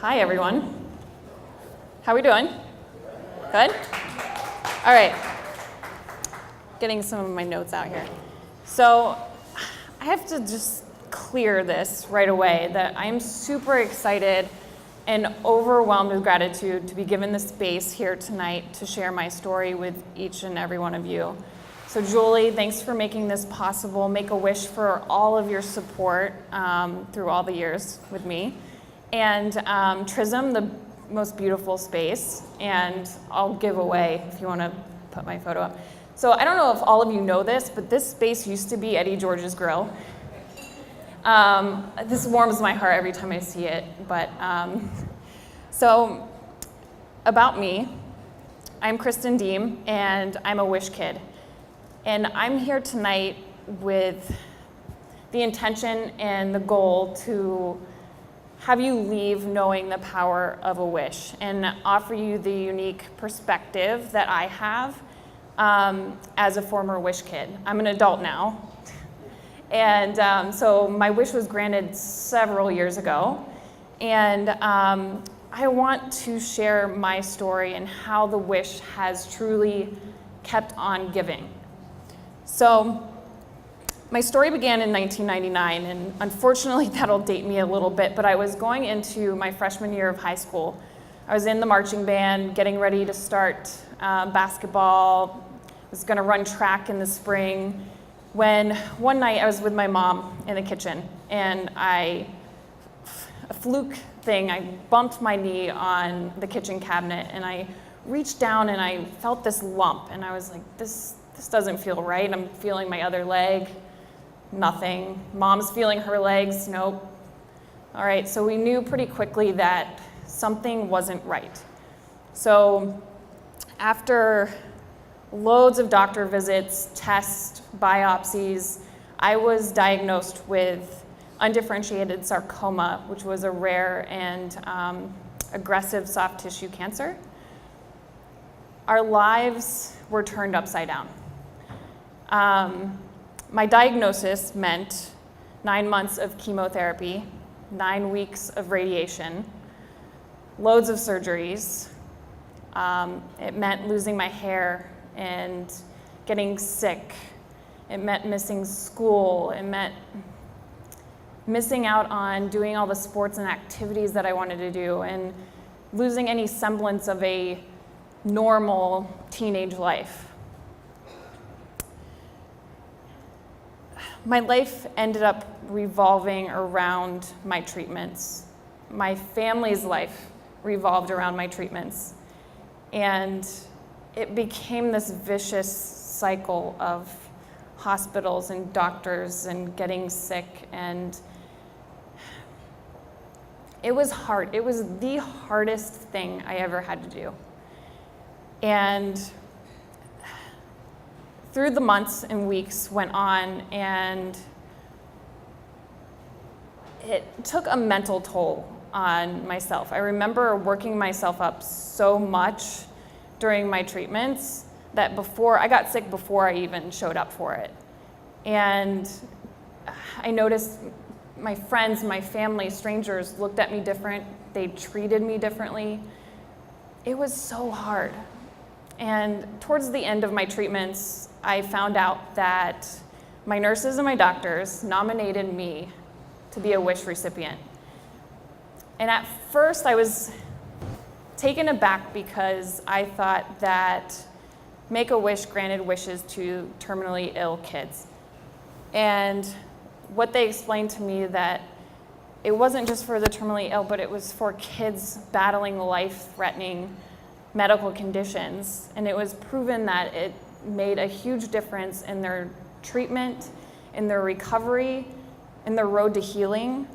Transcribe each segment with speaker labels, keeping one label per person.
Speaker 1: Hi, everyone. How we doing? Good? All right. Getting some of my notes out here. So I have to just clear this right away that I am super excited and overwhelmed with gratitude to be given the space here tonight to share my story with each and every one of you. So Julie, thanks for making this possible. Make-A-Wish for all of your support through all the years with me. And Trism, the most beautiful space. And I'll give away if you want to put my photo up. So I don't know if all of you know this, but this space used to be Eddie George's Grill. This warms my heart every time I see it. But so about me, I'm Kristin Deam, and I'm a Wish kid. And I'm here tonight with the intention and the goal to have you leave knowing the power of a wish and offer you the unique perspective that I have as a former Wish kid. I'm an adult now. And so my wish was granted several years ago. And I want to share my story and how the wish has truly kept on giving. So my story began in 1999, and unfortunately that'll date me a little bit, but I was going into my freshman year of high school. I was in the marching band, getting ready to start basketball, was gonna run track in the spring, when one night I was with my mom in the kitchen, and a fluke thing, I bumped my knee on the kitchen cabinet, and I reached down and I felt this lump, and I was like, this doesn't feel right. I'm feeling my other leg, nothing. Mom's feeling her legs, nope. All right, so we knew pretty quickly that something wasn't right. So after loads of doctor visits, tests, biopsies, I was diagnosed with undifferentiated sarcoma, which was a rare and aggressive soft tissue cancer. Our lives were turned upside down. My diagnosis meant 9 months of chemotherapy, 9 weeks of radiation, loads of surgeries. It meant losing my hair and getting sick. It meant missing school. It meant missing out on doing all the sports and activities that I wanted to do and losing any semblance of a normal teenage life. My life ended up revolving around my treatments. My family's life revolved around my treatments. And it became this vicious cycle of hospitals and doctors and getting sick, and it was hard. It was the hardest thing I ever had to do. And through the months and weeks went on, and it took a mental toll on myself. I remember working myself up so much during my treatments that I got sick before I even showed up for it. And I noticed my friends, my family, strangers looked at me different. They treated me differently. It was so hard. And towards the end of my treatments, I found out that my nurses and my doctors nominated me to be a Wish recipient. And at first I was taken aback because I thought that Make-A-Wish granted wishes to terminally ill kids. And what they explained to me that it wasn't just for the terminally ill, but it was for kids battling life-threatening medical conditions. And it was proven that it made a huge difference in their treatment, in their recovery, in their road to healing.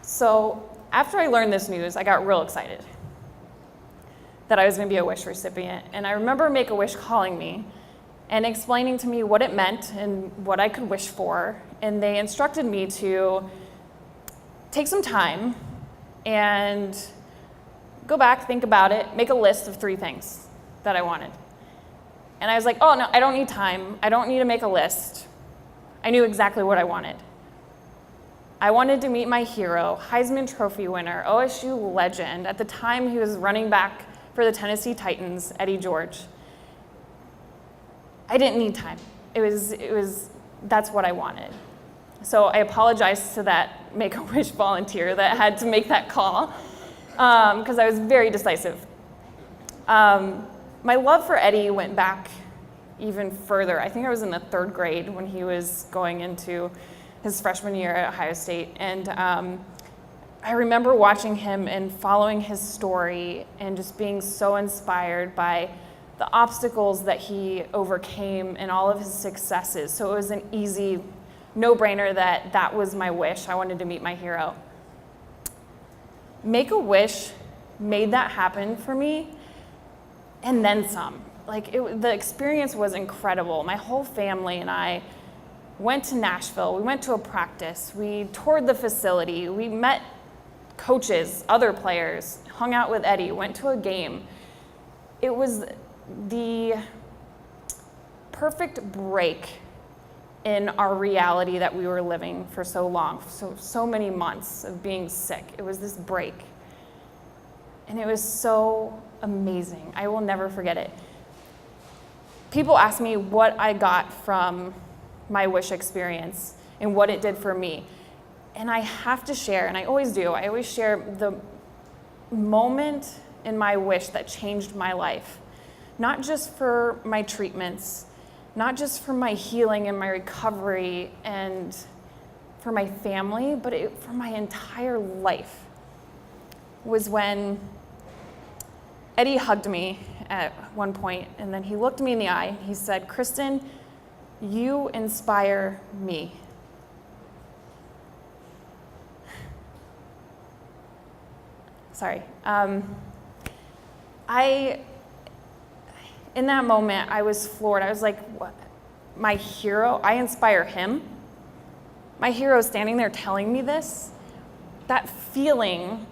Speaker 1: So after I learned this news, I got real excited that I was gonna be a Wish recipient. And I remember Make-A-Wish calling me and explaining to me what it meant and what I could wish for. And they instructed me to take some time and go back, think about it, make a list of 3 things that I wanted. And I was like, oh no, I don't need time. I don't need to make a list. I knew exactly what I wanted. I wanted to meet my hero, Heisman Trophy winner, OSU legend. At the time, he was running back for the Tennessee Titans, Eddie George. I didn't need time. That's what I wanted. So I apologized to that Make-A-Wish volunteer that had to make that call, because I was very decisive. My love for Eddie went back even further. I think I was in the 3rd grade when he was going into his freshman year at Ohio State. And I remember watching him and following his story and just being so inspired by the obstacles that he overcame and all of his successes. So it was an easy no-brainer that was my wish. I wanted to meet my hero. Make-A-Wish made that happen for me, and then some. The experience was incredible. My whole family and I went to Nashville. We went to a practice. We toured the facility. We met coaches, other players, hung out with Eddie, went to a game. It was the perfect break in our reality that we were living for so long, so many months of being sick. It was this break. And it was so amazing. I will never forget it. People ask me what I got from my Wish experience and what it did for me. And I have to share, and I always do, I always share the moment in my Wish that changed my life. Not just for my treatments, not just for my healing and my recovery and for my family, but for my entire life, was when Eddie hugged me at one point, and then he looked me in the eye, and he said, "Kristin, you inspire me." Sorry. In that moment, I was floored. I was like, what? My hero? I inspire him? My hero is standing there telling me this? That feeling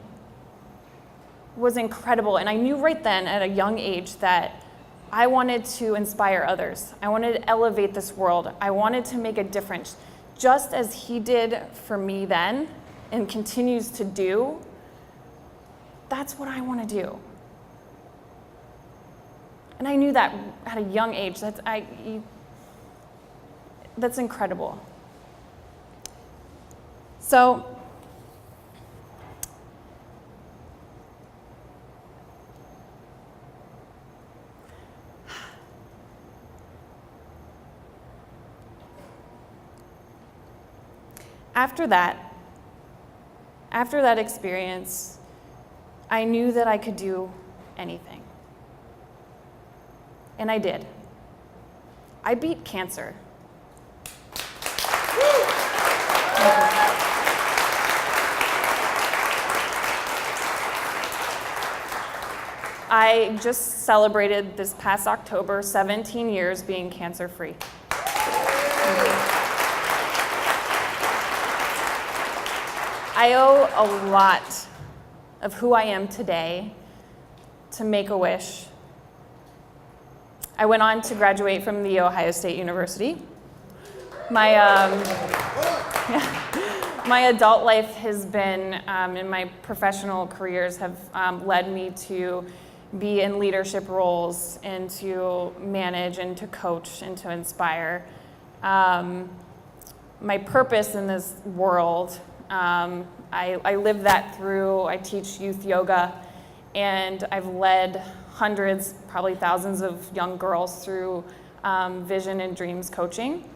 Speaker 1: was incredible. And I knew right then at a young age that I wanted to inspire others. I wanted to elevate this world. I wanted to make a difference, just as he did for me then and continues to do. That's what I want to do. And I knew that at a young age. That's incredible. So, after that experience, I knew that I could do anything. And I did. I beat cancer. I just celebrated this past October 17 years being cancer-free. I owe a lot of who I am today to Make-A-Wish. I went on to graduate from The Ohio State University. My adult life has been, and my professional careers have led me to be in leadership roles and to manage and to coach and to inspire. My purpose in this world, I live that through, I teach youth yoga, and I've led hundreds, probably thousands of young girls through vision and dreams coaching.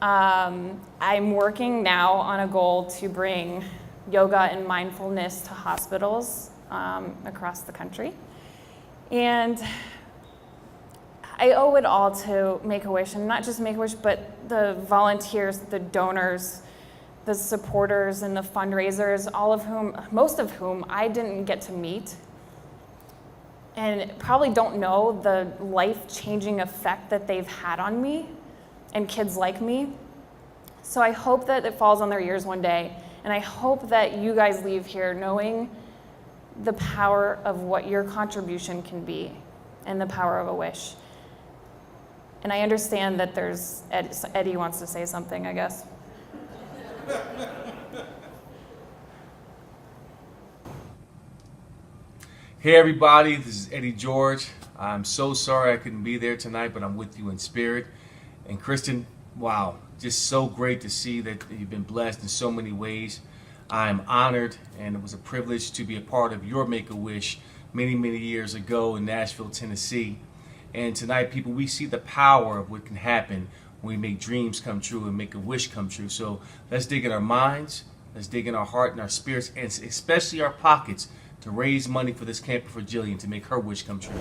Speaker 1: I'm working now on a goal to bring yoga and mindfulness to hospitals across the country. And I owe it all to Make-A-Wish, and not just Make-A-Wish, but the volunteers, the donors, the supporters, and the fundraisers, most of whom I didn't get to meet, and probably don't know the life-changing effect that they've had on me and kids like me. So I hope that it falls on their ears one day, and I hope that you guys leave here knowing the power of what your contribution can be and the power of a wish. And I understand that Eddie wants to say something, I guess.
Speaker 2: Hey everybody, this is Eddie George. I'm so sorry I couldn't be there tonight, but I'm with you in spirit. And Kristin, wow, just so great to see that you've been blessed in so many ways. I'm honored, and it was a privilege to be a part of your Make-A-Wish many, many years ago in Nashville, Tennessee. And tonight, people, we see the power of what can happen when we make dreams come true and make a wish come true. So let's dig in our minds, let's dig in our heart and our spirits, and especially our pockets, to raise money for this camper for Jillian to make her wish come true.